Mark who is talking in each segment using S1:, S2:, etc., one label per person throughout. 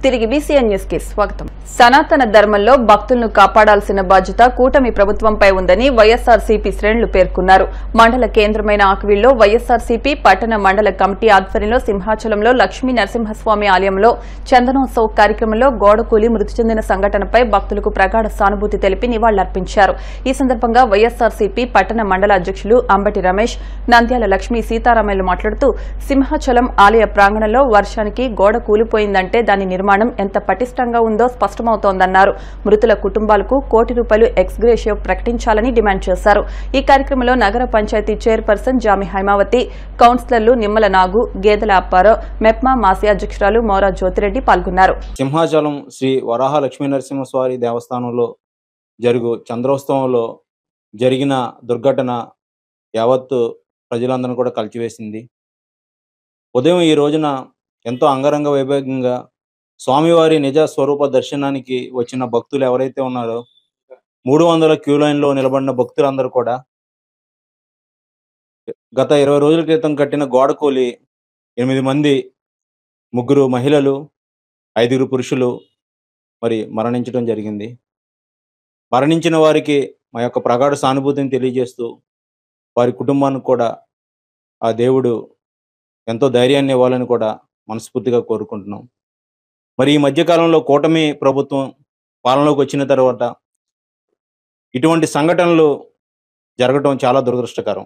S1: తిరిగి BCN news కి స్వాగతం. సనాతన ధర్మంలో భక్తులను కాపాడాల్సిన బాధ్యత కూటమి ప్రభుత్వంపై ఉందని వైఎస్ఆర్సీపీ శ్రేణులు పేర్కొన్నారు. మండల కేంద్రమైన ఆకువీల్లో వైఎస్ఆర్సీపీ పట్టణ మండల కమిటీ ఆధ్వర్యంలో సింహాచలంలో లక్ష్మీ నరసింహస్వామి ఆలయంలో చందనోత్సవ కార్యక్రమంలో గోడకూలి మృతి చెందిన సంఘటనపై భక్తులకు ప్రగాఢ సానుభూతి తెలిపి నివాళులర్పించారు. ఈ సందర్భంగా వైఎస్ఆర్సీపీ పట్టణ మండల అధ్యక్షులు అంబటి రమేష్, నంద్యాల లక్ష్మీ సీతారామయ్యలు మాట్లాడుతూ సింహాచలం ఆలయ ప్రాంగణంలో వర్షానికి గోడ కూలిపోయిందంటే దాని నిర్మాణం ఎంత పటిష్టంగా ఉందో స్పష్టమవుతోందన్నారు. మృతుల కుటుంబాలకు ₹1 కోటి ఎక్స్గ్రేషియో ప్రకటించాలని డిమాండ్ చేశారు. ఈ కార్యక్రమంలో నగర పంచాయతీ చైర్పర్సన్ జామి హైమావతి, కౌన్సిలర్లు నిమ్మల నాగు, గేదెల అప్పారావు, మెప్మా మాసి అధ్యక్షురాలు మోరా జ్యోతిరెడ్డి పాల్గొన్నారు.
S2: సింహాచలం శ్రీ వరాహ లక్ష్మీనరసింహస్వామి దేవస్థానంలో జరుగు చంద్రోత్సవంలో జరిగిన దుర్ఘటన యావత్తు ప్రజలందరినీ కూడా కలిచివేసింది. ఉదయం ఈ రోజున ఎంతో అంగరంగ వైభవంగా స్వామివారి నిజ స్వరూప దర్శనానికి వచ్చిన భక్తులు ఎవరైతే ఉన్నారో 300 క్యూ లైన్లో నిలబడిన భక్తులందరూ కూడా గత 20 రోజుల క్రితం కట్టిన గోడ కూలి 8 మంది, 3 మహిళలు, 5 పురుషులు మరణించడం జరిగింది. మరణించిన వారికి మా యొక్క ప్రగాఢ సానుభూతిని తెలియజేస్తూ వారి కుటుంబానికి కూడా ఆ దేవుడు ఎంతో ధైర్యాన్ని ఇవ్వాలని కూడా మనస్ఫూర్తిగా కోరుకుంటున్నాం. ఈ మధ్యకాలంలో కూటమి ప్రభుత్వం పాలనలోకి వచ్చిన తర్వాత ఇటువంటి సంఘటనలు జరగటం చాలా దురదృష్టకరం.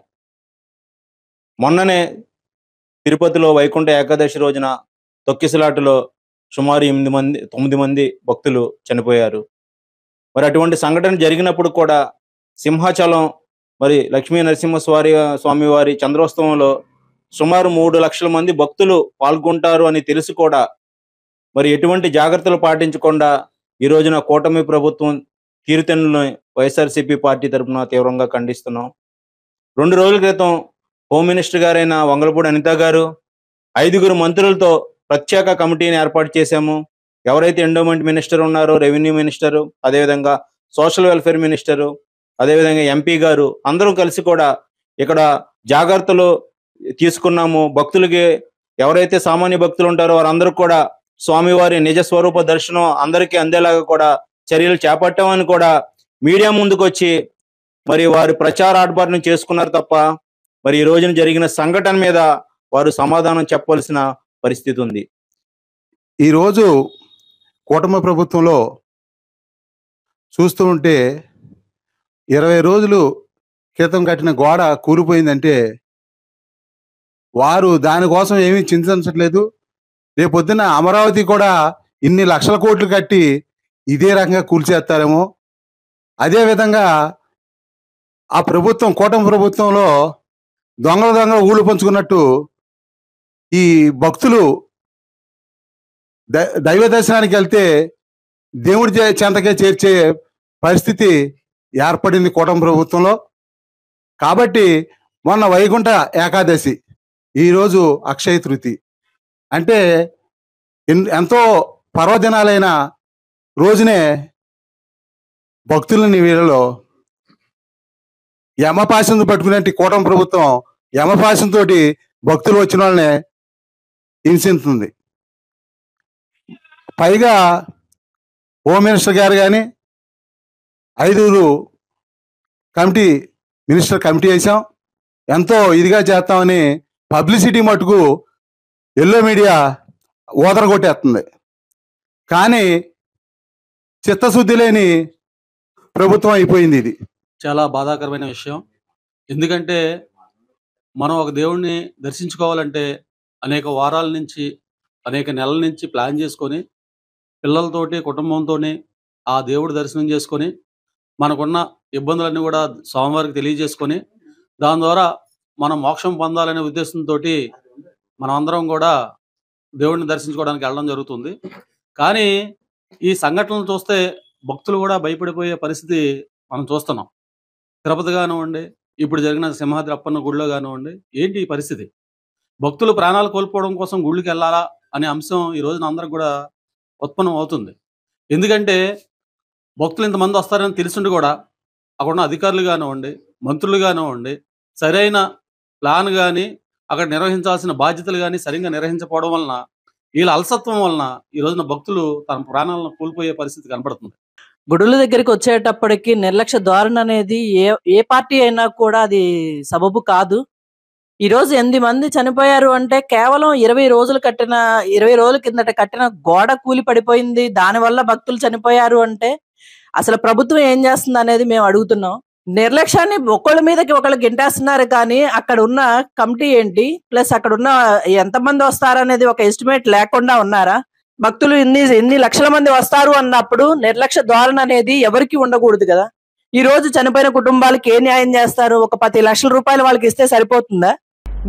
S2: మొన్ననే తిరుపతిలో వైకుంఠ ఏకాదశి రోజున తొక్కిసలాటలో సుమారు 9 మంది భక్తులు చనిపోయారు. అటువంటి సంఘటన జరిగినప్పుడు కూడా సింహాచలం లక్ష్మీ నరసింహస్వామి వారి చంద్రోత్సవంలో సుమారు 3 లక్షల మంది భక్తులు పాల్గొంటారు అని తెలిసి కూడా ఎటువంటి జాగ్రత్తలు పాటించకుండా ఈ రోజున కూటమి ప్రభుత్వం తీరుతెన్నులను వైఎస్ఆర్సీపీ పార్టీ తరఫున తీవ్రంగా ఖండిస్తున్నాం. 2 రోజుల క్రితం హోమ్ మినిస్టర్ గారైన వంగలపూడి అనిత గారు 5 మంత్రులతో ప్రత్యేక కమిటీని ఏర్పాటు చేశాము. ఎవరైతే ఎండోమెంట్ మినిస్టర్ ఉన్నారో, రెవెన్యూ మినిస్టరు, అదేవిధంగా సోషల్ వెల్ఫేర్ మినిస్టరు, అదేవిధంగా ఎంపీ గారు అందరూ కలిసి కూడా ఇక్కడ జాగ్రత్తలు తీసుకున్నాము. భక్తులకి ఎవరైతే సామాన్య భక్తులు ఉంటారో వారందరూ కూడా స్వామివారి నిజ స్వరూప దర్శనం అందరికీ అందేలాగా కూడా చర్యలు చేపట్టామని కూడా మీడియా ముందుకు వచ్చి వారి ప్రచార ఆర్భాటం చేసుకున్నారు తప్ప ఈ రోజున జరిగిన సంఘటన మీద వారు సమాధానం చెప్పవలసిన పరిస్థితి ఉంది.
S3: ఈరోజు కూటమి ప్రభుత్వంలో చూస్తూ ఉంటే 20 రోజులు క్రితం కట్టిన గోడ కూలిపోయిందంటే వారు దానికోసం ఏమీ చింతించట్లేదు. రేపొద్దున అమరావతి కూడా ఇన్ని లక్షల కోట్లు కట్టి ఇదే రకంగా కూల్చేస్తారేమో. అదేవిధంగా ఆ ప్రభుత్వం, కూటమి ప్రభుత్వంలో దొంగలు ఊళ్ళు పంచుకున్నట్టు ఈ భక్తులు దైవ దర్శనానికి వెళ్తే దేవుడి చెంతకే చేర్చే పరిస్థితి ఏర్పడింది కూటమి ప్రభుత్వంలో. కాబట్టి మొన్న వైకుంఠ ఏకాదశి, ఈరోజు అక్షయ తృతీయ, అంటే ఎంతో పర్వదినాలైన రోజునే భక్తులని వీళ్ళలో యమపాశంతో పట్టుకునేటి కూటమి ప్రభుత్వం యమపాశంతో భక్తులు వచ్చిన వాళ్ళని హింసిస్తుంది. పైగా హోమ్ మినిస్టర్ గారు కానీ 5 కమిటీ వేసాం, ఎంతో ఇదిగా చేస్తామని పబ్లిసిటీ మటుకు ఎల్లో మీడియా ఓదర కొట్టేస్తుంది. కానీ చిత్తశుద్ధి లేని ప్రభుత్వం అయిపోయింది. ఇది
S4: చాలా బాధాకరమైన విషయం. ఎందుకంటే మనం ఒక దేవుణ్ణి దర్శించుకోవాలంటే అనేక వారాల నుంచి, అనేక నెలల నుంచి ప్లాన్ చేసుకొని పిల్లలతోటి, కుటుంబంతో ఆ దేవుడు దర్శనం చేసుకొని మనకున్న ఇబ్బందులన్నీ కూడా స్వామివారికి తెలియజేసుకొని దాని ద్వారా మనం మోక్షం పొందాలనే ఉద్దేశంతో మనం అందరం కూడా దేవుడిని దర్శించుకోవడానికి వెళ్ళడం జరుగుతుంది. కానీ ఈ సంఘటనలు చూస్తే భక్తులు కూడా భయపడిపోయే పరిస్థితి మనం చూస్తున్నాం. తిరుపతి కానివ్వండి, ఇప్పుడు జరిగిన సింహాద్రి అప్పన్న గుడిలో కానివ్వండి, ఏంటి ఈ పరిస్థితి? భక్తులు ప్రాణాలు కోల్పోవడం కోసం గుళ్ళకి వెళ్ళాలా అనే అంశం ఈ రోజున అందరికి కూడా ఉత్పన్నం అవుతుంది. ఎందుకంటే భక్తులు ఇంతమంది వస్తారని తెలిసిండి కూడా అక్కడ ఉన్న అధికారులు కానివ్వండి, మంత్రులు కానివ్వండి, సరైన ప్లాన్ కానీ అక్కడ నిర్వహించాల్సిన బాధ్యతలు కానీ సరిగ్గా నిర్వహించకపోవడం వలన వీళ్ళ అలసత్వం వలన ఈ రోజున భక్తులు తమ ప్రాణాలను కోల్పోయే పరిస్థితి కనబడుతుంది.
S5: గుడుల దగ్గరికి వచ్చేటప్పటికి నిర్లక్ష్య ధోరణి అనేది ఏ పార్టీ అయినా కూడా అది సబబు కాదు. ఈ రోజు 8 మంది చనిపోయారు అంటే కేవలం 20 రోజుల కిందట కట్టిన గోడ కూలి పడిపోయింది, దానివల్ల భక్తులు చనిపోయారు అంటే అసలు ప్రభుత్వం ఏం చేస్తుంది అనేది మేము అడుగుతున్నాం. నిర్లక్ష్యాన్ని ఒకళ్ళ మీదకి ఒకళ్ళు గింటేస్తున్నారు, కానీ అక్కడ ఉన్న కమిటీ ఏంటి, ప్లస్ అక్కడ ఉన్న ఎంతమంది వస్తారనేది ఒక ఎస్టిమేట్ లేకుండా ఉన్నారా? భక్తులు ఇన్ని లక్షల మంది వస్తారు అన్నప్పుడు నిర్లక్ష్య ధోరణి అనేది ఎవరికి ఉండకూడదు కదా. ఈ రోజు చనిపోయిన కుటుంబాలకి ఏ న్యాయం చేస్తారు? ఒక 10 లక్షల రూపాయలు వాళ్ళకి ఇస్తే సరిపోతుందా?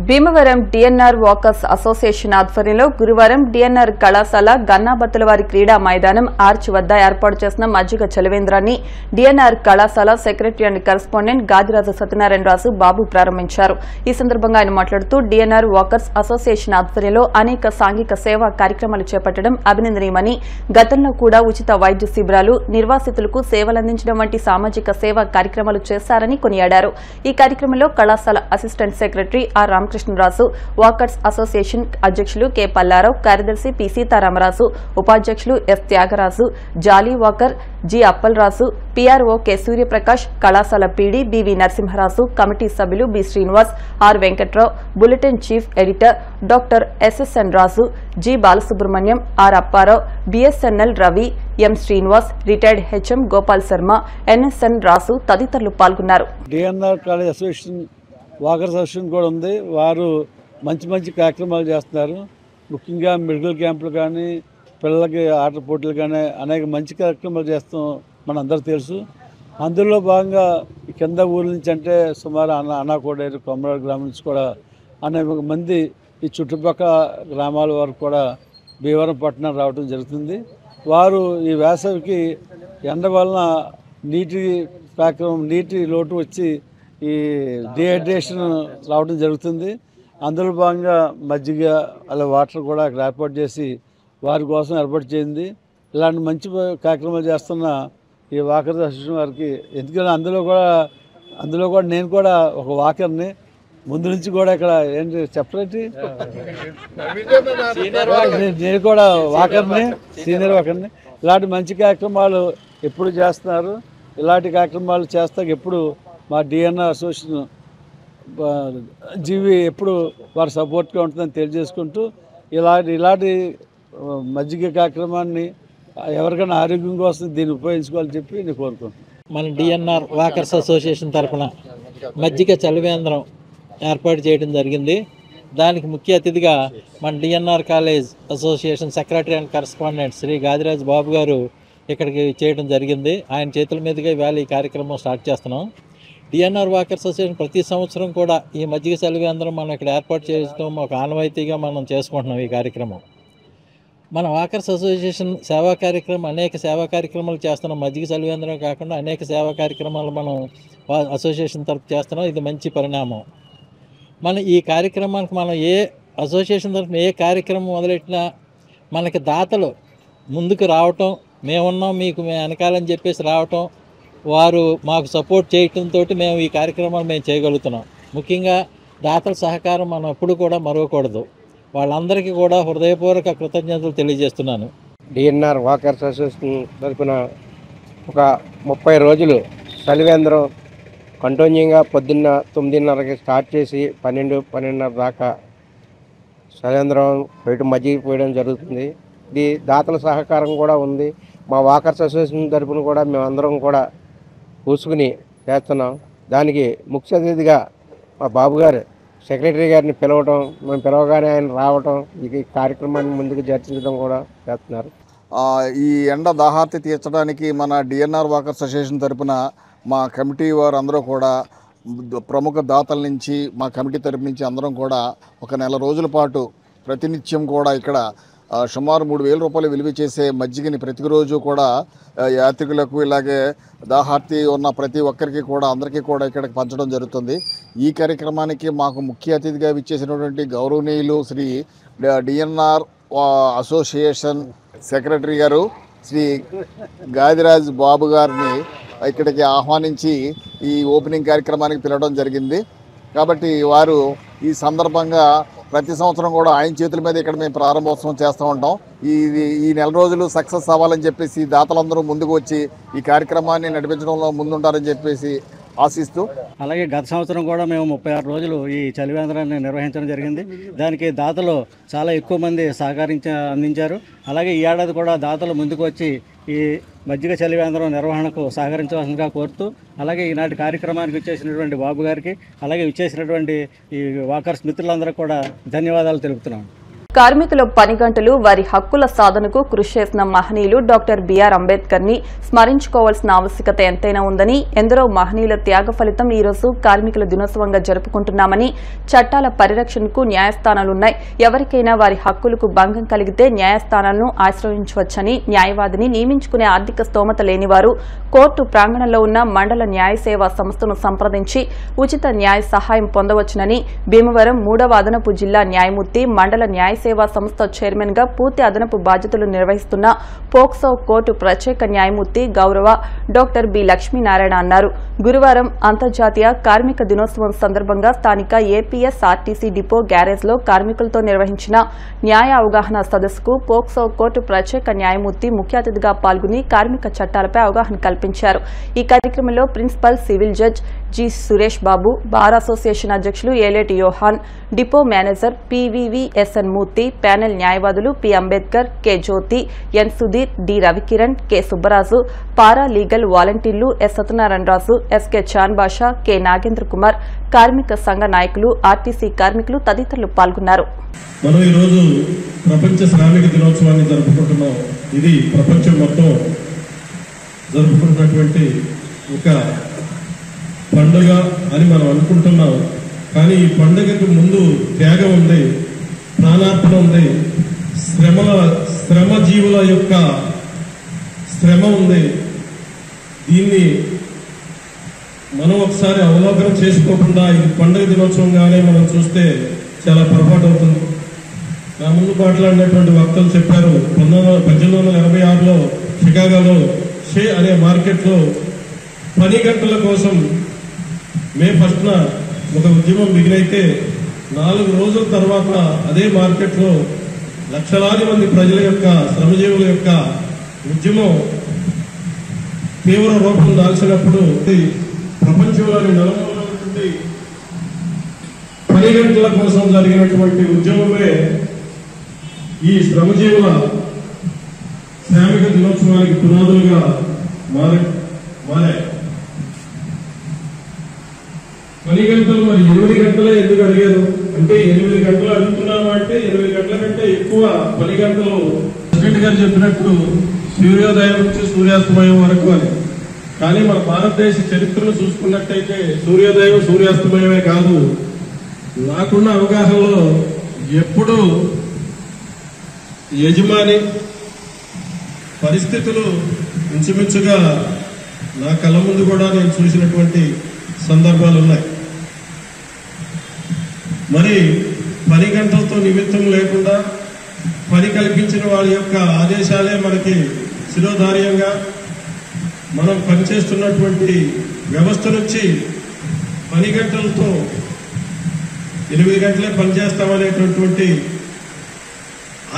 S1: భీమవరం డిఎన్ఆర్ వాకర్స్ అసోసియేషన్ ఆధ్వర్యంలో గురువారం డిఎన్ఆర్ కళాశాల గన్నాబత్తులవారి క్రీడా మైదానం ఆర్చ్ వద్ద ఏర్పాటు చేసిన మజ్జిగ చలవేంద్రాన్ని డిఎన్ఆర్ కళాశాల secretary and correspondent Gadiraju Satyanarayanaraju Babu ప్రారంభించారు. ఈ సందర్భంగా ఆయన మాట్లాడుతూ డిఎన్ఆర్ వాకర్స్ అసోసియేషన్ ఆధ్వర్యంలో అనేక సాంఘిక సేవా కార్యక్రమాలు చేపట్టడం అభినందనీయమని, గతంలో కూడా ఉచిత వైద్య శిబిరాలు, నిర్వాసితులకు సేవలందించడం వంటి సామాజిక సేవా కార్యక్రమాలు చేశారని కొనియాడారు. ఈ కార్యక్రమంలో కళాశాల assistant secretary R Ramakrishnaraju, walkers association అధ్యక్షులు కె పల్లారావు, కార్యదర్శి పి సీతారామరాజు, ఉపాధ్యక్షులు S Tyagaraju, jolly walker, G Appalaraju, PRO K Suryaprakash, కళాశాల పీడీ బివి నరసింహరాజు, కమిటీ సభ్యులు B Srinivas, R Venkatrao, bulletin chief editor doctor SSN Raju, G Balasubrahmanyam, R Apparao, BSNL Ravi, M Srinivas, retired HM Gopal Sharma, NSN Rasu తదితరులు పాల్గొన్నారు.
S6: DNR college association walkers association కూడా ఉంది. వారు మంచి కార్యక్రమాలు చేస్తున్నారు. ముఖ్యంగా మెడికల్ క్యాంపులు కానీ, పిల్లలకి ఆటల పోటీలు కానీ అనేక మంచి కార్యక్రమాలు చేస్తాం మన అందరికీ తెలుసు. అందులో భాగంగా కింద ఊరి నుంచి అంటే సుమారు అన్నాకోడేరు, కొమరాడు గ్రామం నుంచి కూడా అనేక మంది ఈ చుట్టుపక్కల గ్రామాల వరకు కూడా భీమవరం పట్టణం రావడం జరుగుతుంది. వారు ఈ వేసవికి ఎండ వలన నీటి లోటు వచ్చి ఈ డిహైడ్రేషన్ రావడం జరుగుతుంది. అందులో భాగంగా మజ్జిగ అలా వాటర్ కూడా అక్కడ ఏర్పాటు చేసి వారి కోసం ఏర్పాటు చేయింది. ఇలాంటి మంచి కార్యక్రమాలు చేస్తున్న ఈ వాకర్స్ అసోసియేషన్ వారికి, ఎందుకంటే అందులో కూడా నేను కూడా ఒక వాకర్ని, ముందు నుంచి కూడా ఇక్కడ ఏంటి చెప్పరేంటి, నేను కూడా సీనియర్ వాకర్ని. ఇలాంటి మంచి కార్యక్రమాలు ఎప్పుడు చేస్తున్నారు. ఇలాంటి కార్యక్రమాలు చేస్తాక ఎప్పుడు మా డిఎన్ఆర్ అసోసియేషన్ జీవి ఎప్పుడు వారి సపోర్ట్గా ఉంటుందని తెలియజేసుకుంటూ ఇలాంటి మజ్జిగ కార్యక్రమాన్ని ఎవరికైనా ఆరోగ్యం కోసం దీన్ని ఉపయోగించుకోవాలని చెప్పి నేను కోరుకుంటున్నాను.
S7: మన డిఎన్ఆర్ వాకర్స్ అసోసియేషన్ తరఫున మజ్జిగ చలివేంద్రం ఏర్పాటు చేయడం జరిగింది. దానికి ముఖ్య అతిథిగా మన DNR college association secretary and correspondent Shri Gadiraj Babu garu ఇక్కడికి చేయడం జరిగింది. ఆయన చేతుల మీదుగా ఇవాళ ఈ కార్యక్రమం స్టార్ట్ చేస్తున్నాం. డిఎన్ఆర్ వాకర్స్ అసోసియేషన్ ప్రతి సంవత్సరం కూడా ఈ మజ్జిగ చలివేంద్రం మనం ఇక్కడ ఏర్పాటు చేయడం ఒక ఆనవాయితీగా మనం చేసుకుంటున్నాం. ఈ కార్యక్రమం మన వాకర్స్ అసోసియేషన్ సేవా కార్యక్రమం, అనేక సేవా కార్యక్రమాలు చేస్తున్నాం. మజ్జిగ చలివేంద్రం కాకుండా అనేక సేవా కార్యక్రమాలు మనం అసోసియేషన్ తరఫు చేస్తున్నాం. ఇది మంచి పరిణామం. మన ఈ కార్యక్రమానికి మనం ఏ అసోసియేషన్ తరఫున ఏ కార్యక్రమం మొదలెట్టినా మనకి దాతలు ముందుకు రావటం, మేమున్నాం మీకు మేము వెనకాలని చెప్పేసి రావటం, వారు మాకు సపోర్ట్ చేయటంతో మేము ఈ కార్యక్రమాలు మేము చేయగలుగుతున్నాం. ముఖ్యంగా దాతల సహకారం మనం ఎప్పుడు కూడా మరవకూడదు. వాళ్ళందరికీ కూడా హృదయపూర్వక కృతజ్ఞతలు తెలియజేస్తున్నాను.
S8: డిఎన్ఆర్ వాకర్స్ అసోసియేషన్ తరఫున ఒక 30 రోజులు చలివేంద్రం కంటిన్యూగా పొద్దున్న 9:30కి స్టార్ట్ చేసి 12:30 దాకా చలివేంద్రం మజ్జిగ పోయడం జరుగుతుంది. ఇది దాతల సహకారం కూడా ఉంది. మా వాకర్స్ అసోసియేషన్ తరఫున కూడా మేమందరం కూడా కూసుకుని చేస్తున్నాం. దానికి ముఖ్య అతిథిగా మా బాబు గారు సెక్రటరీ గారిని పిలవడం, మేము పిలవగానే ఆయన రావడం, ఈ కార్యక్రమాన్ని ముందుకు జరిపించడం కూడా చేస్తున్నారు.
S9: ఈ ఎండ దాహార్తి తీర్చడానికి మన డిఎన్ఆర్ వాకర్స్ అసోసియేషన్ తరపున మా కమిటీ వారు అందరూ కూడా ప్రముఖ దాతల నుంచి మా కమిటీ తరపు నుంచి అందరం కూడా ఒక నెల రోజుల పాటు ప్రతినిత్యం కూడా ఇక్కడ సుమారు 3,000 రూపాయలు విలువ చేసే మజ్జిగని ప్రతిరోజు కూడా యాత్రికులకు, ఇలాగే దాహార్తి ఉన్న ప్రతి ఒక్కరికి కూడా అందరికీ కూడా ఇక్కడికి పంచడం జరుగుతుంది. ఈ కార్యక్రమానికి మాకు ముఖ్య అతిథిగా విచ్చేసినటువంటి గౌరవనీయులు శ్రీ డిఎన్ఆర్ అసోసియేషన్ సెక్రటరీ గారు శ్రీ గాదిరాజ్ బాబు గారిని ఇక్కడికి ఆహ్వానించి ఈ ఓపెనింగ్ కార్యక్రమానికి పిలవడం జరిగింది. కాబట్టి వారు ఈ సందర్భంగా ప్రతి సంవత్సరం కూడా ఆయన చేతుల మీద ఇక్కడ మేము ప్రారంభోత్సవం చేస్తూ ఉంటాం. ఈ నెల రోజులు సక్సెస్ అవ్వాలని చెప్పేసి దాతలందరూ ముందుకు వచ్చి ఈ కార్యక్రమాన్ని నడిపించడంలో ముందుంటారని చెప్పేసి ఆశిస్తూ,
S10: అలాగే గత సంవత్సరం కూడా మేము 36 రోజులు ఈ చలివేంద్రాన్ని నిర్వహించడం జరిగింది. దానికి దాతలు చాలా ఎక్కువ మంది అందించారు. అలాగే ఈ ఏడాది కూడా దాతలు ముందుకు వచ్చి ఈ మజ్జిగ చలివేంద్రం నిర్వహణకు సహకరించవలసిందిగా కోరుతూ, అలాగే ఈనాటి కార్యక్రమానికి విచ్చేసినటువంటి బాబు గారికి, అలాగే విచ్చేసినటువంటి ఈ వాకర్స్ మిత్రులందరూ కూడా ధన్యవాదాలు తెలుపుతున్నాను.
S1: కార్మికుల పని గంటలు వారి హక్కుల సాధనకు కృషి చేసిన మహనీయులు డాక్టర్ బిఆర్ అంబేద్కర్ ని స్మరించుకోవాల్సిన ఆవశ్యకత ఎంతైనా ఉందని, ఎందరో మహనీయుల త్యాగ ఫలితం ఈ రోజు కార్మికుల దినోత్సవంగా జరుపుకుంటున్నామని, చట్టాల పరిరక్షణకు న్యాయస్థానాలున్నాయి, ఎవరికైనా వారి హక్కులకు భంగం కలిగితే న్యాయస్థానాలను ఆశ్రయించవచ్చని, న్యాయవాదిని నియమించుకునే ఆర్థిక స్తోమత లేనివారు కోర్టు ప్రాంగణంలో ఉన్న మండల న్యాయ సేవా సంస్థను సంప్రదించి ఉచిత న్యాయ సహాయం పొందవచ్చునని భీమవరం 3వ అదనపు జిల్లా న్యాయమూర్తి, మండల న్యాయ సేవా సంస్థ చైర్మన్ గా పూర్తి అదనపు బాధ్యతలు నిర్వహిస్తున్న పోక్సో కోర్టు ప్రత్యేక న్యాయమూర్తి గౌరవ డాక్టర్ బి లక్ష్మీనారాయణ అన్నారు. గురువారం అంతర్జాతీయ కార్మిక దినోత్సవం సందర్భంగా స్థానిక ఏపీఎస్ ఆర్టీసీ డిపో గ్యారేజ్ లో కార్మికులతో నిర్వహించిన న్యాయ అవగాహన సదస్సుకు పోక్సో కోర్టు ప్రత్యేక న్యాయమూర్తి ముఖ్య అతిథిగా పాల్గొని కార్మిక చట్టాలపై అవగాహన కల్పించారు. ఈ కార్యక్రమంలో principal civil judge G Suresh Babu, bar association అధ్యక్షులు Eleti Yohan, depot manager PVVSN Murthy, panel న్యాయవాదులు P Ambedkar, K Jyothi, N Sudheer, D Ravikiran, K Subbaraju, para legal వాలంటీర్లు S Satyanarayanaraju, SK Chan Basha, K Nagendra Kumar, కార్మిక సంఘ నాయకులు, ఆర్టీసీ కార్మికులు తదితరులు పాల్గొన్నారు.
S11: మనం ఈరోజు ప్రపంచ శ్రామిక దినోత్సవాన్ని జరుపుకుంటున్నాం. ఇది ప్రపంచం మొత్తం జరుపుకుంటున్నటువంటి ఒక పండుగ అని మనం అనుకుంటున్నాం. కానీ ఈ పండుగకు ముందు త్యాగం ఉంది, ప్రాణార్పణ ఉంది, శ్రమజీవుల యొక్క శ్రమ ఉంది. దీన్ని మనం ఒకసారి అవలోకనం చేసుకోకుండా ఇది పండుగ దినోత్సవంగానే మనం చూస్తే చాలా పొరపాటు అవుతుంది. నా ముందు మాట్లాడినటువంటి వక్తలు చెప్పారు, 1886లో షికాగోలో షే అనే మార్కెట్లో పని గంటల కోసం మే 1న ఒక ఉద్యమం బిగినైతే 4 రోజుల తర్వాత అదే మార్కెట్లో లక్షలాది మంది ప్రజల యొక్క, శ్రమజీవుల యొక్క ఉద్యమం తీవ్ర రూపం దాల్చినప్పుడు ప్రపంచంలోని నలుమూలల నుండి పని గంటల కోసం జరిగినటువంటి ఉద్యమమే ఈ శ్రమజీవుల శ్రామిక దినోత్సవానికి పునాదులుగా మారాయి. 10 గంటలు మరి 8 గంటలే ఎందుకు అడిగారు అంటే 8 గంటలు అడుగుతున్నాము అంటే 8 గంటల కంటే ఎక్కువ 10 గంటలు ప్రెసిడెంట్ గారు చెప్పినట్టు సూర్యోదయం నుంచి సూర్యాస్తమయం వరకు అని. కానీ మన భారతదేశ చరిత్రను చూసుకున్నట్టయితే సూర్యోదయం సూర్యాస్తమయమే కాదు, నాకున్న అవగాహనలో ఎప్పుడు యజమాని పరిస్థితులు ఇంచుమించుగా నా కళ్ళ ముందు కూడా నేను చూసినటువంటి సందర్భాలు ఉన్నాయి. మరి పని గంటలతో నిమిత్తం లేకుండా పని కల్పించిన వాళ్ళ యొక్క ఆదేశాలే మనకి శిరోధార్యంగా మనం పనిచేస్తున్నటువంటి వ్యవస్థ నుంచి పని గంటలతో 8 గంటలే పనిచేస్తామనేటటువంటి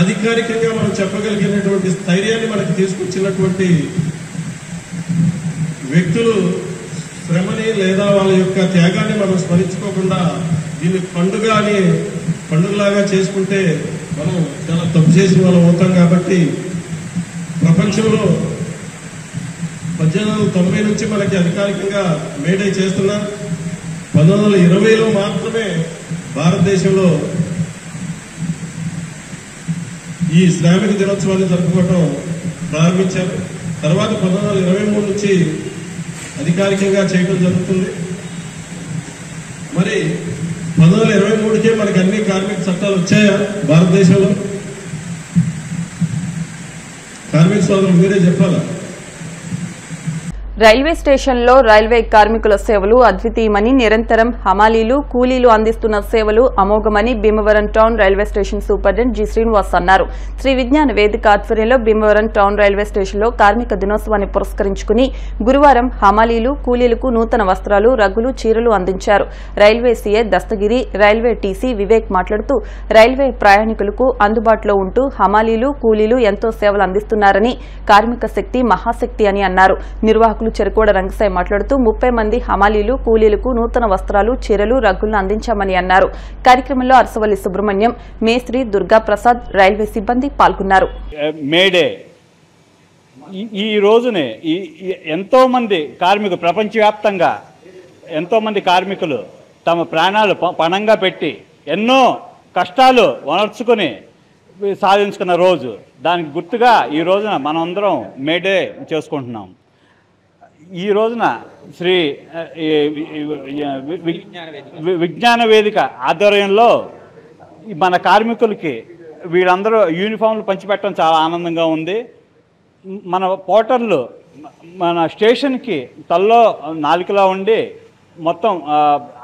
S11: అధికారికంగా మనం చెప్పగలిగినటువంటి స్థైర్యాన్ని మనకి తీసుకొచ్చినటువంటి వ్యక్తులు శ్రమని లేదా వాళ్ళ యొక్క త్యాగాన్ని మనం స్మరించుకోకుండా దీన్ని పండుగలాగా చేసుకుంటే మనం చాలా తప్పు చేసిన వాళ్ళం అవుతాం. కాబట్టి ప్రపంచంలో 1890 నుంచి మనకి అధికారికంగా మేడే చేస్తున్నాం. 1920లో మాత్రమే భారతదేశంలో ఈ శ్రామిక దినోత్సవాన్ని జరుపుకోవడం ప్రారంభించారు. తర్వాత 1923 నుంచి అధికారికంగా చేయడం జరుగుతుంది. మరి 1923కే మనకి అన్ని కార్మిక చట్టాలు వచ్చాయా భారతదేశంలో? కార్మిక సోదరులు మీరే చెప్పాలా?
S1: రైల్వే స్టేషన్లో రైల్వే కార్మికుల సేవలు అద్వితీయమని, నిరంతరం హమాలీలు, కూలీలు అందిస్తున్న సేవలు అమోఘమని Bhimavaram town railway station superintendent G Srinivas అన్నారు. శ్రీ విజ్ఞాన వేదిక ఆధ్వర్యంలో భీమవరం టౌన్ రైల్వే స్టేషన్లో కార్మిక దినోత్సవాన్ని పురస్కరించుకుని గురువారం హమాలీలు, కూలీలకు నూతన వస్త్రాలు, రగ్గులు, చీరలు అందించారు. Railway CA Dastagiri, railway TC Vivek మాట్లాడుతూ రైల్వే ప్రయాణికులకు అందుబాటులో ఉంటూ హమాలీలు, కూలీలు ఎంతో సేవలు అందిస్తున్నారని, కార్మిక శక్తి మహాశక్తి అని అన్నారు. నిర్వాహకులు చెరుకోడ రంగసాయి మాట్లాడుతూ 30 మంది హమాలీలు, కూలీలకు నూతన వస్త్రాలు, చీరలు, రగ్గులను అందించామని అన్నారు. కార్యక్రమంలో అరసవల్లి సుబ్రహ్మణ్యం, మేస్త్రి దుర్గా ప్రసాద్, రైల్వే సిబ్బంది పాల్గొన్నారు.
S12: మేడే ఈ రోజునే ఎంతోమంది కార్మికులు, ప్రపంచవ్యాప్తంగా ఎంతోమంది కార్మికులు తమ ప్రాణాలు పణంగా పెట్టి ఎన్నో కష్టాలు వనర్చుకొని సాధించుకున్న రోజు. దానికి గుర్తుగా ఈ రోజున మనమందరం మేడే చేసుకుంటున్నాం. ఈ రోజున శ్రీ విజ్ఞాన వేదిక ఆధ్వర్యంలో మన కార్మికులకి వీళ్ళందరూ యూనిఫామ్లు పంచిపెట్టడం చాలా ఆనందంగా ఉంది. మన పోర్టర్లు మన స్టేషన్కి తల్లో నాలుకలా ఉండి మొత్తం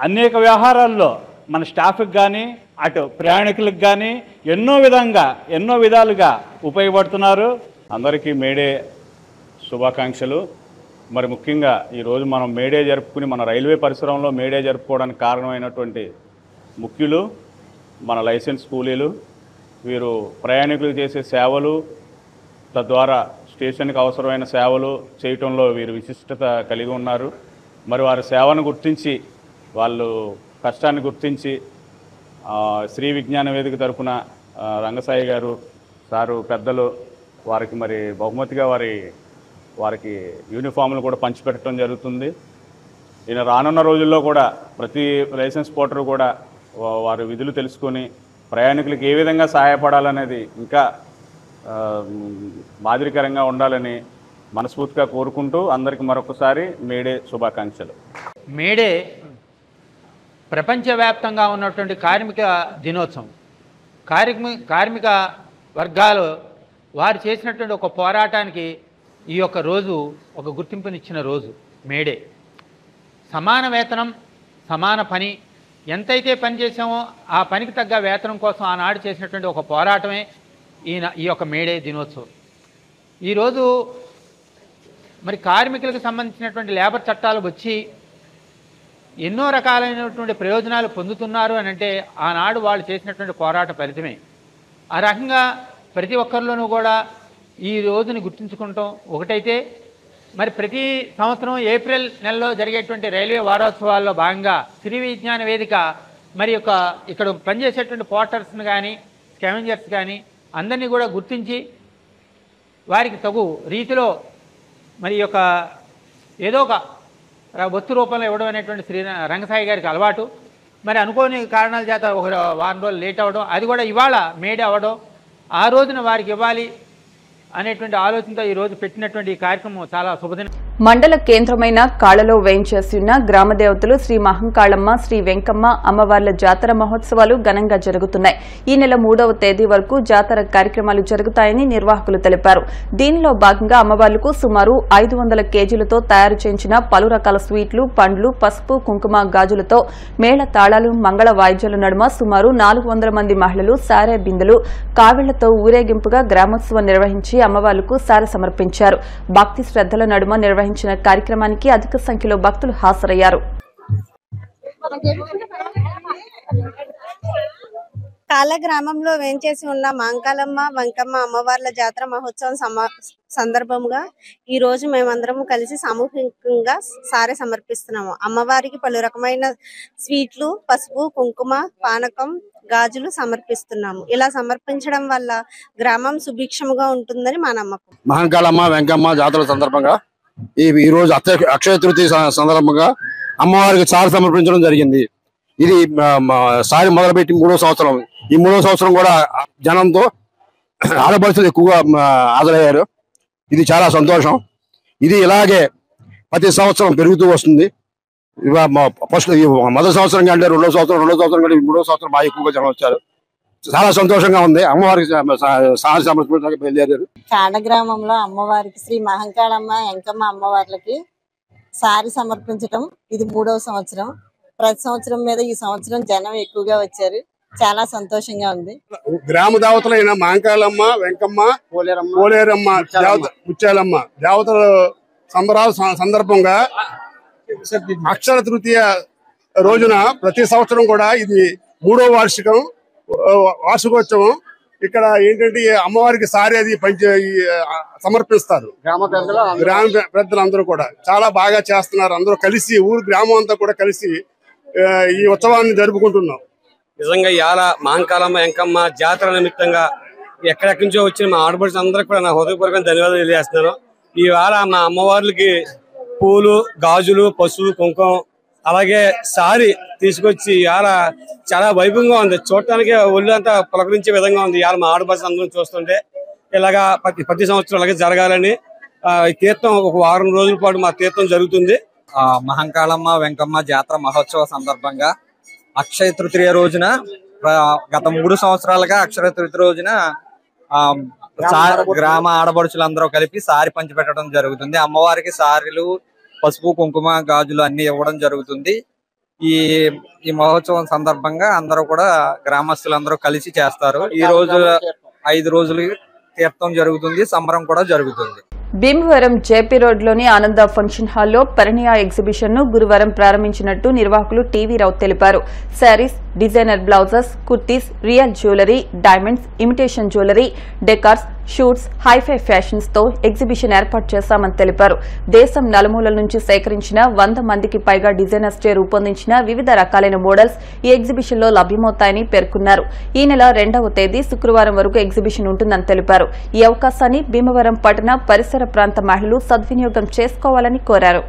S12: అనేక వ్యవహారాల్లో మన స్టాఫ్కి కానీ అటు ప్రయాణికులకు కానీ ఎన్నో విధాలుగా ఉపయోగపడుతున్నారు.
S13: అందరికీ మేడే శుభాకాంక్షలు. మరి ముఖ్యంగా ఈరోజు మనం మేడే జరుపుకుని మన రైల్వే పరిసరంలో మేడే జరుపుకోవడానికి కారణమైనటువంటి ముఖ్యులు మన లైసెన్స్ కూలీలు. వీరు ప్రయాణికులకు చేసే సేవలు, తద్వారా స్టేషన్కి అవసరమైన సేవలు చేయటంలో వీరు విశిష్టత కలిగి ఉన్నారు. మరి వారి సేవను గుర్తించి, వాళ్ళు కష్టాన్ని గుర్తించి శ్రీ విజ్ఞాన వేదిక తరఫున రంగసాయి గారు సారు పెద్దలు వారికి మరి బహుమతిగా వారికి యూనిఫామ్లు కూడా పంచిపెట్టడం జరుగుతుంది. ఈయన రానున్న రోజుల్లో కూడా ప్రతి లైసెన్స్ పోర్టర్ కూడా వారి విధులు తెలుసుకొని ప్రయాణికులకు ఏ విధంగా సహాయపడాలనేది ఇంకా మాదిరికరంగా ఉండాలని మనస్ఫూర్తిగా కోరుకుంటూ అందరికీ మరొకసారి మేడే శుభాకాంక్షలు.
S14: మేడే ప్రపంచవ్యాప్తంగా ఉన్నటువంటి కార్మిక దినోత్సవం. కార్మిక వర్గాలు వారు చేసినటువంటి ఒక పోరాటానికి ఈ యొక్క రోజు ఒక గుర్తింపునిచ్చిన రోజు మేడే. సమాన వేతనం, సమాన పని, ఎంతైతే పని చేసామో ఆ పనికి తగ్గ వేతనం కోసం ఆనాడు చేసినటువంటి ఒక పోరాటమే ఈ యొక్క మేడే దినోత్సవం. ఈరోజు మరి కార్మికులకు సంబంధించినటువంటి లేబర్ చట్టాలు వచ్చి ఎన్నో రకాలైనటువంటి ప్రయోజనాలు పొందుతున్నారు అని అంటే ఆనాడు వాళ్ళు చేసినటువంటి పోరాట ఫలితమే. ఆ రకంగా ప్రతి ఒక్కరిలోనూ కూడా ఈ రోజుని గుర్తుంచుకుంటాం. ఒకటైతే మరి ప్రతి సంవత్సరం ఏప్రిల్ నెలలో జరిగేటువంటి రైల్వే వారోత్సవాల్లో భాగంగా శ్రీ విజ్ఞాన వేదిక మరి ఇక్కడ పనిచేసేటువంటి పోర్టర్స్ని కానీ స్కావెంజర్స్ కానీ అందరినీ కూడా గుర్తించి వారికి తగు రీతిలో మరి ఏదో ఒక వస్తు రూపంలో ఇవ్వడం అనేటువంటి శ్రీ రంగసాయి గారికి అలవాటు. మరి అనుకోని కారణాల చేత ఒక వారం రోజులు లేట్ అవ్వడం, అది కూడా ఇవాళ మేడే అవ్వడం, ఆ రోజున వారికి ఇవ్వాలి అనేటువంటి ఆలోచనతో ఈ రోజు పెట్టినటువంటి ఈ కార్యక్రమం చాలా శుభదినం.
S1: మండల కేంద్రమైన కాళ్లలో వేయించేసి ఉన్న గ్రామ దేవతలు శ్రీ మహంకాళమ్మ, శ్రీ వెంకమ్మ అమ్మవార్ల జాతర మహోత్సవాలు ఘనంగా జరుగుతున్నాయి. ఈ నెల 3వ తేదీ వరకు జాతర కార్యక్రమాలు జరుగుతాయని నిర్వాహకులు తెలిపారు. దీనిలో భాగంగా అమ్మవార్లకు సుమారు 500 కేజీలతో తయారు చేయించిన పలు రకాల స్వీట్లు, పండ్లు, పసుపు, కుంకుమ, గాజులతో మేళ తాళాలు, మంగళ వాయిద్యాల నడుమ సుమారు 400 మంది మహిళలు సారే బిందెలు, కావిళ్లతో ఊరేగింపుగా గ్రామోత్సవం నిర్వహించి అమ్మవార్లకు సారె సమర్పించారు. భక్తి శ్రద్దల నడుమ నిర్వహించిన కార్యక్రమానికి అధిక సంఖ్యలో భక్తులు హాజరయ్యారు.
S15: కాళ్ళ గ్రామంలో వేంచేసి ఉన్న మహంకాళమ్మ, వెంకమ్మ అమ్మవార్ల జాతర మహోత్సవం సందర్భంగా ఈ రోజు మేమందరం కలిసి సామూహికంగా సారె సమర్పిస్తున్నాము. అమ్మవారికి పలు రకమైన స్వీట్లు, పసుపు, కుంకుమ, పానకం, గాజులు సమర్పిస్తున్నాము. ఇలా సమర్పించడం వల్ల గ్రామం సుభిక్షముగా ఉంటుందని మా నమ్మకం.
S16: మహంకాళమ్మ, వెంకమ్మ జాతర సందర్భంగా ఈ రోజు అక్షయ తృతీయ సందర్భంగా అమ్మవారికి సారి సమర్పించడం జరిగింది. ఇది సారి మొదలుపెట్టి 3వ సంవత్సరం. ఈ 3వ సంవత్సరం కూడా జనంతో ఆడపడుచులు ఎక్కువగా హాజరయ్యారు. ఇది చాలా సంతోషం. ఇది ఇలాగే ప్రతి సంవత్సరం పెరుగుతూ వస్తుంది. ఫస్ట్ మొదటి సంవత్సరం కంటే 2వ సంవత్సరం కంటే 3వ సంవత్సరం బాగా ఎక్కువగా జనం వచ్చారు. చాలా సంతోషంగా ఉంది. అమ్మవారికి సారి సమర్పించడానికి బయలుదేరారు.
S17: కాడ గ్రామంలో అమ్మవారికి శ్రీ మహంకాళమ్మ, వెంకమ్మ అమ్మవార్లకి సారి సమర్పించడం ఇది 3వ సంవత్సరం. ప్రతి సంవత్సరం మీద ఈ సంవత్సరం జనం ఎక్కువగా వచ్చారు. చాలా సంతోషంగా ఉంది.
S16: గ్రామ దేవతలైన మాంకాలమ్మ, వెంకమ్మ, పోలేరమ్మ, ముత్యాలమ్మ దేవతల సంబరాల సందర్భంగా అక్షర తృతీయ రోజున ప్రతి సంవత్సరం కూడా ఇది 3వ వార్షికోత్సవం. ఇక్కడ ఏంటంటే అమ్మవారికి సారి అది సమర్పిస్తారు. గ్రామ పెద్దలందరూ కూడా చాలా బాగా చేస్తున్నారు. అందరూ కలిసి గ్రామం అంతా కూడా కలిసి ఈ ఉత్సవాన్ని జరుపుకుంటున్నాం.
S18: నిజంగా ఇవాళ మాంకాలమ్మ వెంకమ్మ జాతర నిమిత్తంగా ఎక్కడెక్కడి నుంచో వచ్చిన మా ఆడపడుచు అందరికి కూడా నా హృదయపూర్వకంగా ధన్యవాదాలు తెలియజేస్తున్నాను. ఇవాళ మా అమ్మవార్లకి పూలు, గాజులు, పసుపు, కుంకుమ అలాగే సారి తీసుకొచ్చి ఇవాళ చాలా వైభవంగా ఉంది. చూడటానికి ఒళ్ళు అంతా పులకరించే విధంగా ఉంది. ఇవాళ మా ఆడపడుచు అందరం చూస్తుంటే ఇలాగా ప్రతి సంవత్సరం అలాగే జరగాలని ఈ తీర్థం ఒక వారం రోజుల పాటు మా తీర్థం జరుగుతుంది.
S19: మహంకాళమ్మ వెంకమ్మ జాతర మహోత్సవ సందర్భంగా అక్షయ తృతీయ రోజున గత 3 సంవత్సరాలుగా అక్షయ తృతీయ రోజున గ్రామ ఆడపడుచులందరూ కలిపి సారి పంచిపెట్టడం జరుగుతుంది. అమ్మవారికి సారీలు, పసుపు, కుంకుమ, గాజులు అన్ని ఇవ్వడం జరుగుతుంది. ఈ మహోత్సవం సందర్భంగా అందరూ కూడా గ్రామస్తులందరూ కలిసి చేస్తారు. ఈ రోజు 5 రోజులు తీర్థం జరుగుతుంది, సంబరం కూడా జరుగుతుంది.
S1: భీమవరం జేపీ రోడ్లోని ఆనంద ఫంక్షన్ హాల్లో పరిణయ ఎగ్జిబిషన్ ను గురువారం ప్రారంభించినట్టు నిర్వాహకులు టీవీ రావు తెలిపారు. Saris, designer blouses, kurtis, real jewellery, diamonds, imitation jewellery, decors, suits, hi fi fashions తో ఎగ్జిబిషన్ ఏర్పాటు చేశామని తెలిపారు. దేశం నలుమూలల నుంచి సేకరించిన 100 మందికి పైగా డిజైనర్స్ చే రూపొందించిన వివిధ రకాలైన మోడల్స్ ఈ ఎగ్జిబిషన్ లో లభ్యమవుతాయని పేర్కొన్నారు. ఈ నెల 2వ తేదీ శుక్రవారం వరకు ఎగ్జిబిషన్ ఉంటుందని తెలిపారు. ఈ అవకాశాన్ని భీమవరం పట్టణ పరిసర ప్రాంత మహిళలు సద్వినియోగం చేసుకోవాలని కోరారు.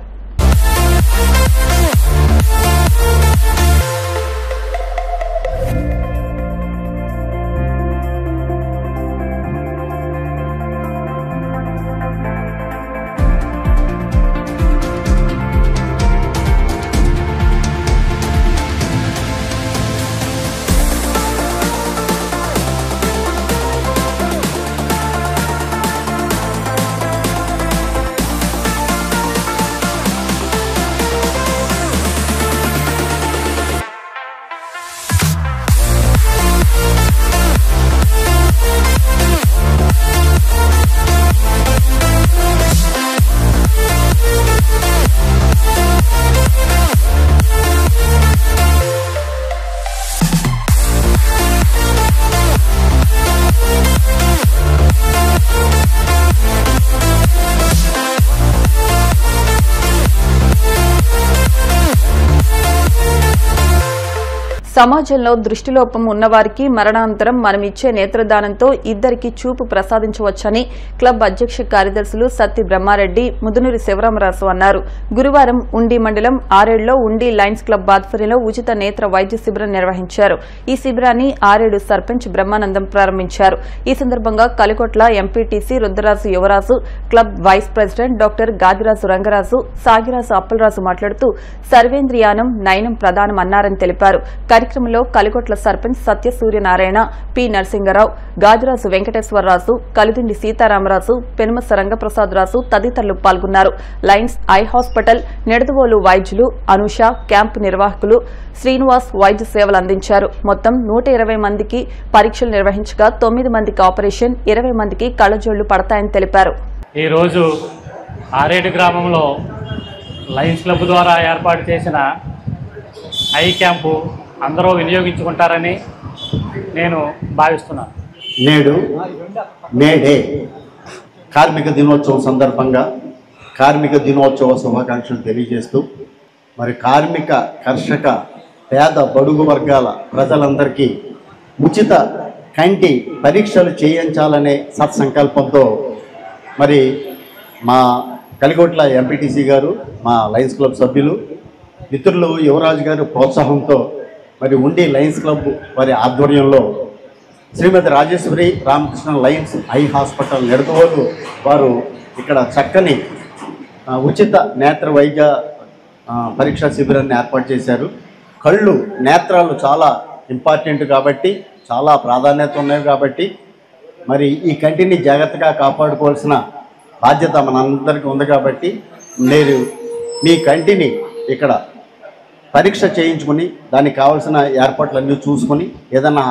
S1: సమాజంలో దృష్టిలోపం ఉన్నవారికి మరణాంతరం మనమిచ్చే నేత్రదానంతో ఇద్దరికి చూపు ప్రసాదించవచ్చని క్లబ్ అధ్యక్ష కార్యదర్శులు సత్తి బ్రహ్మారెడ్డి, ముదునూరి శివరామరాజు అన్నారు. గురువారం ఉండి మండలం ఆరేడులో ఉండి లయన్స్ క్లబ్ ఆధ్వర్యంలో ఉచిత నేత్ర వైద్య శిబిరం నిర్వహించారు. ఈ శిబిరాన్ని ఆరేడు సర్పంచ్ బ్రహ్మానందం ప్రారంభించారు. ఈ సందర్భంగా కలికొట్ల MPTC Rudraraju Yuvaraju, club vice president doctor Gadiraju Rangaraju, Sagiraju Appalaraju మాట్లాడుతూ సర్వేంద్రియానం నయనం ప్రధానం అన్నారని తెలిపారు. కార్యక్రమంలో కలికొట్ల సర్పంచ్ సత్య సూర్యనారాయణ, పి నరసింగరావు, గాదిరాజు వెంకటేశ్వరరాజు, కలిదిండి సీతారామరాజు, పెనుమస రంగప్రసాదరాజు తదితరులు పాల్గొన్నారు. లయన్స్ ఐ హాస్పిటల్, నెడదవోలు వైద్యులు అనూష, క్యాంపు నిర్వాహకులు శ్రీనివాస్ వైద్య సేవలు అందించారు. మొత్తం 120 మందికి పరీక్షలు నిర్వహించగా 9 మందికి ఆపరేషన్, 20 మందికి కళ్లజోళ్లు పడతాయని తెలిపారు.
S20: ఈ రోజు ఆరేడు గ్రామంలో లయన్స్ క్లబ్ ద్వారా ఏర్పాటు చేసిన ఐ క్యాంపు అందరూ వినియోగించుకుంటారని నేను భావిస్తున్నాను.
S21: నేడు మేడే కార్మిక దినోత్సవం సందర్భంగా కార్మిక దినోత్సవ శుభాకాంక్షలు తెలియజేస్తూ మరి కార్మిక, కర్షక, పేద, బడుగు వర్గాల ప్రజలందరికీ ఉచిత కంటి పరీక్షలు చేయించాలనే సత్సంకల్పంతో మరి మా కలిగొట్ల ఎంపీటీసీ గారు, మా లయన్స్ క్లబ్ సభ్యులు, మిత్రులు యువరాజు గారు ప్రోత్సాహంతో మరి ఉండి లయన్స్ క్లబ్ వారి ఆధ్వర్యంలో Shrimati Rajeswari Ramakrishna lions eye hospital Nidadavolu వారు ఇక్కడ చక్కని ఉచిత నేత్ర వైద్య పరీక్షా శిబిరాన్ని ఏర్పాటు చేశారు. కళ్ళు, నేత్రాలు చాలా ఇంపార్టెంట్ కాబట్టి, చాలా ప్రాధాన్యత ఉన్నాయి కాబట్టి మరి ఈ కంటిని జాగ్రత్తగా కాపాడుకోవాల్సిన బాధ్యత మనందరికీ ఉంది కాబట్టి మీ కంటిని ఇక్కడ పరీక్ష చేయించుకుని దానికి కావాల్సిన ఏర్పాట్లన్నీ చూసుకొని ఏదైనా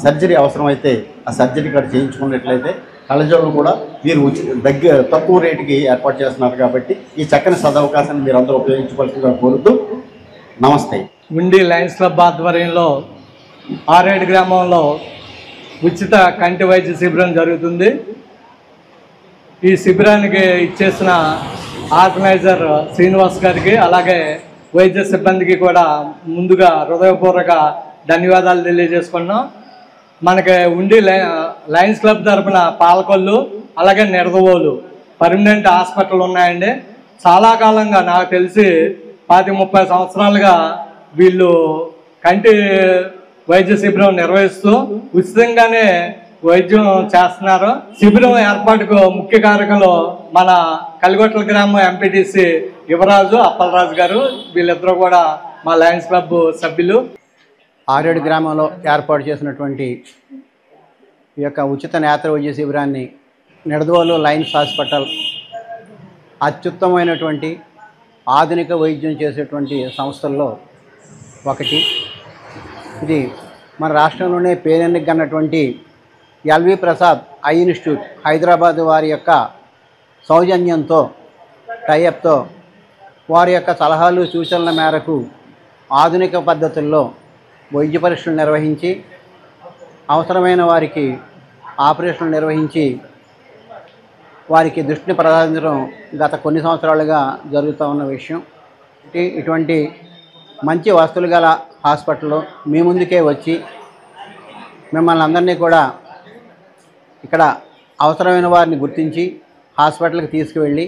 S21: సర్జరీ అవసరమైతే ఆ సర్జరీ ఇక్కడ చేయించుకున్నట్లయితే కళ్ళజోళ్ళు కూడా మీరు తక్కువ రేటుకి ఏర్పాటు చేస్తున్నారు కాబట్టి ఈ చక్కని సదవకాశాన్ని మీరు అందరూ ఉపయోగించుకోవాల్సిందిగా కోరుతూ నమస్తే.
S2: ఉండి లయన్స్ క్లబ్ ఆధ్వర్యంలో ఆరేడు గ్రామంలో ఉచిత కంటి వైద్య శిబిరం జరుగుతుంది. ఈ శిబిరానికి ఇచ్చేసిన ఆర్గనైజర్ శ్రీనివాస్ గారికి అలాగే వైద్య సిబ్బందికి కూడా ముందుగా హృదయపూర్వక ధన్యవాదాలు తెలియజేసుకున్నాం. మనకి ఉండి లయన్స్ క్లబ్ తరఫున పాలకొల్లు అలాగే నిడదవోలు పర్మనెంట్ హాస్పిటల్ ఉన్నాయండి. చాలా కాలంగా నాకు తెలిసి 30 సంవత్సరాలుగా వీళ్ళు కంటి వైద్య శిబిరం నిర్వహిస్తూ ఉచితంగానే వైద్యం చేస్తున్నారు. శిబిరం ఏర్పాటుకు ముఖ్య కారకులు మన కలిగొట్ల గ్రామం ఎంపీటీసీ యువరాజు అప్పలరాజు గారు. వీళ్ళిద్దరూ కూడా మా లయన్స్ క్లబ్ సభ్యులు.
S22: ఆరేడు గ్రామంలో ఏర్పాటు చేసినటువంటి ఈ యొక్క ఉచిత నేత్ర వైద్య శిబిరాన్ని నిడదవోలు లయన్స్ హాస్పిటల్ అత్యుత్తమైనటువంటి ఆధునిక వైద్యం చేసేటువంటి సంస్థల్లో ఒకటి. ఇది మన రాష్ట్రంలోనే పేరెన్నికన్నటువంటి LV Prasad eye institute Hyderabad వారి యొక్క సౌజన్యంతో టైఅప్తో వారి యొక్క సలహాలు సూచనల మేరకు ఆధునిక పద్ధతుల్లో వైద్య పరీక్షలు నిర్వహించి అవసరమైన వారికి ఆపరేషన్లు నిర్వహించి వారికి దృష్టిని ప్రసాదించడం గత కొన్ని సంవత్సరాలుగా జరుగుతూ ఉన్న విషయం. ఇటువంటి మంచి వసతులు గల హాస్పిటల్లో మీ ముందుకే వచ్చి మిమ్మల్ని అందరినీ కూడా ఇక్కడ అవసరమైన వారిని గుర్తించి హాస్పిటల్కి తీసుకువెళ్ళి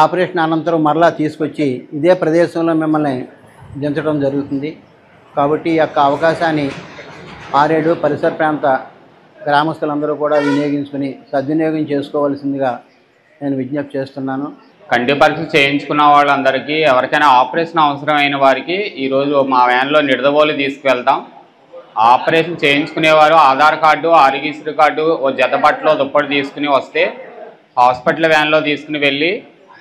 S22: ఆపరేషన్ అనంతరం మరలా తీసుకొచ్చి ఇదే ప్రదేశంలో మిమ్మల్ని దించడం జరుగుతుంది. కాబట్టి ఈ యొక్క అవకాశాన్ని ఆరేడు పరిసర ప్రాంత గ్రామస్తులందరూ కూడా వినియోగించుకుని సద్వినియోగం చేసుకోవాల్సిందిగా నేను విజ్ఞప్తి చేస్తున్నాను.
S23: కంటి పరీక్ష చేయించుకున్న వాళ్ళందరికీ ఎవరికైనా ఆపరేషన్ అవసరమైన వారికి ఈరోజు మా వ్యాన్లో నిడదవోలు తీసుకువెళ్తాం. ఆపరేషన్ చేయించుకునేవారు ఆధార్ కార్డు, ఆరోగ్యశ్రీ కార్డు, ఓ జతబట్టలో దుప్పటి తీసుకుని వస్తే హాస్పిటల్ వ్యాన్లో తీసుకుని వెళ్ళి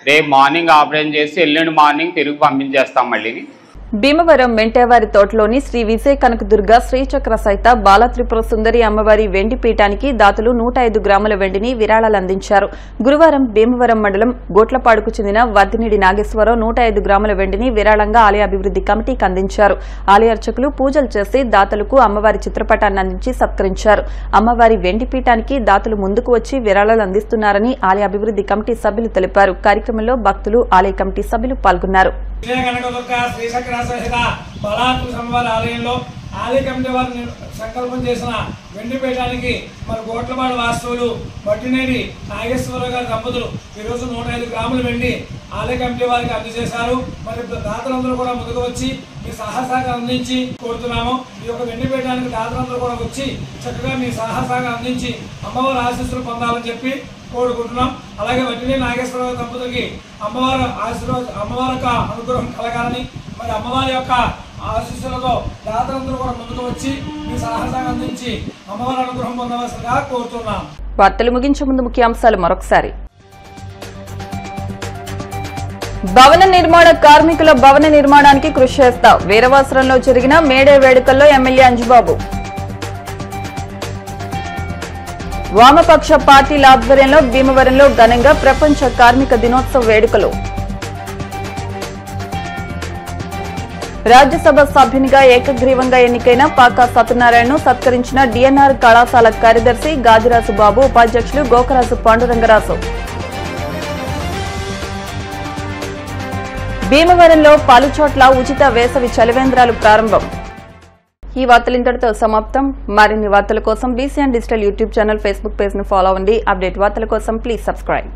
S23: రేపు మార్నింగ్ ఆపరేషన్ చేసి ఎల్లుండి మార్నింగ్ తిరిగి పంపించేస్తాం. మళ్ళీ
S1: భీమవరం మెంటేవారి తోటలోని శ్రీ విజయ కనకదుర్గ శ్రీచక్ర సహిత బాలత్రిపుర సుందరి అమ్మవారి వెండి పీఠానికి దాతలు 105 గ్రాముల వెండిని విరాళాలు అందించారు. గురువారం భీమవరం మండలం గోట్లపాడుకు చెందిన వర్ధినిడి నాగేశ్వరరావు 105 గ్రాముల వెండిని విరాళంగా ఆలయ అభివృద్ది కమిటీకి అందించారు. ఆలయ అర్చకులు పూజలు చేసి దాతలకు అమ్మవారి చిత్రపటాన్ని అందించి సత్కరించారు. అమ్మవారి వెండి పీఠానికి దాతలు ముందుకు వచ్చి విరాళాలు అందిస్తున్నారని ఆలయ అభివృద్ది కమిటీ సభ్యులు తెలిపారు. కార్యక్రమంలో భక్తులు, ఆలయ కమిటీ సభ్యులు పాల్గొన్నారు.
S24: విజయ కనకదుర్గ శ్రీచక్ర సహిత బలాత్మ అమ్మవారి ఆలయంలో ఆలయ కమిటీ వారు సంకల్పం చేసిన వెండి పీఠానికి మరి గోట్లపాడు వాస్తవులు బట్టినేని నాగేశ్వరరావు గారి దంపతులు ఈరోజు 105 గ్రాముల వెండి ఆలయ కమిటీ వారికి అందజేశారు. మరి దాతలందరూ కూడా ముందుకు వచ్చి మీ సహసాగా అందించి కోరుతున్నాము. ఈ యొక్క వెండి పీఠానికి దాతలందరూ కూడా వచ్చి చక్కగా మీ సహసాగా అందించి అమ్మవారి ఆశీస్సులు పొందాలని చెప్పి కోరుకుంటున్నాం. అలాగే వడ్డీ నాగేశ్వరరావు దంపతులకి అమ్మవారి యొక్క అనుగ్రహం కలగాలని మరి అమ్మవారి యొక్క ఆశీస్సులతో దాతలందరూ కూడా ముందుకు వచ్చి మీ సాహసాన్ని అందించి అమ్మవారి అనుగ్రహం పొందవలసిందిగా కోరుతున్నాం.
S1: వార్తలు ముగించే ముందు ముఖ్యాంశాలు మరొకసారి. భవన నిర్మాణ కార్మికుల భవన నిర్మాణానికి కృషి చేస్తా వీరవాసరంలో జరిగిన మేడే వేడుకల్లో ఎమ్మెల్యే అంజుబాబు. వామపక్ష పార్టీల ఆధ్వర్యంలో భీమవరంలో ఘనంగా ప్రపంచ కార్మిక దినోత్సవ వేడుకలు. రాజ్యసభ సభ్యునిగా ఏకగ్రీవంగా ఎన్నికైన పాకా సత్యనారాయణను సత్కరించిన డిఎన్ఆర్ కళాశాల కార్యదర్శి గాదిరాజు బాబు, ఉపాధ్యక్షులు గోకరాజు పాండురంగరాజు. భీమవరంలో పలుచోట్ల ఉచిత వేసవి చలివేంద్రాలు ప్రారంభం. ఈ వార్తలు ఇంతటితో సమాప్తం. మరిన్ని వార్తల కోసం BCN digital YouTube channel, Facebook page ను ఫాలో అవ్వండి. అప్డేట్ వార్తల కోసం ప్లీజ్ సబ్స్క్రైబ్.